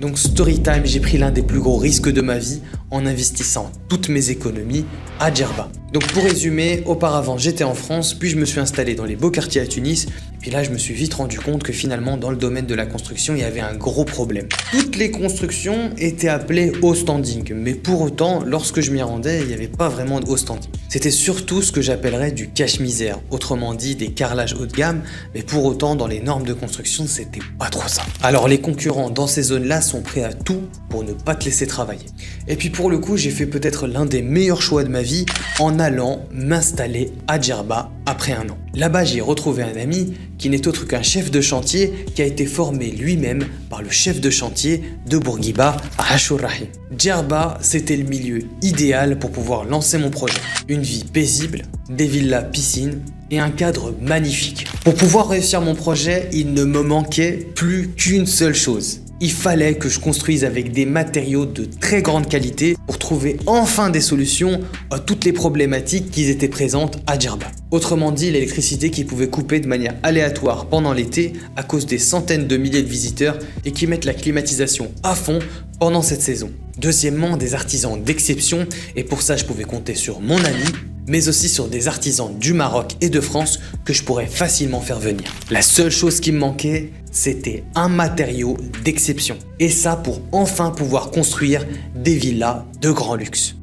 Donc story time, j'ai pris l'un des plus gros risques de ma vie en investissant toutes mes économies à Djerba. Donc pour résumer, auparavant j'étais en France, puis je me suis installé dans les beaux quartiers à Tunis. Puis là je me suis vite rendu compte que finalement dans le domaine de la construction il y avait un gros problème. Toutes les constructions étaient appelées haut standing, mais pour autant lorsque je m'y rendais il n'y avait pas vraiment de haut standing. C'était surtout ce que j'appellerais du cache-misère, autrement dit des carrelages haut de gamme, mais pour autant dans les normes de construction c'était pas trop ça. Alors les concurrents dans ces zones-là sont prêts à tout pour ne pas te laisser travailler. Et puis pour le coup j'ai fait peut-être l'un des meilleurs choix de ma vie en allant m'installer à Djerba après un an. Là-bas j'ai retrouvé un ami qui n'est autre qu'un chef de chantier qui a été formé lui-même par le chef de chantier de Bourguiba, Ashur Rahim. Djerba, c'était le milieu idéal pour pouvoir lancer mon projet. Une vie paisible, des villas piscines et un cadre magnifique. Pour pouvoir réussir mon projet, il ne me manquait plus qu'une seule chose. Il fallait que je construise avec des matériaux de très grande qualité pour trouver enfin des solutions à toutes les problématiques qui étaient présentes à Djerba. Autrement dit, l'électricité qui pouvait couper de manière aléatoire pendant l'été à cause des centaines de milliers de visiteurs et qui mettent la climatisation à fond pendant cette saison. Deuxièmement, des artisans d'exception et pour ça je pouvais compter sur mon ami, mais aussi sur des artisans du Maroc et de France que je pourrais facilement faire venir. La seule chose qui me manquait, c'était un matériau d'exception. Et ça pour enfin pouvoir construire des villas de grand luxe.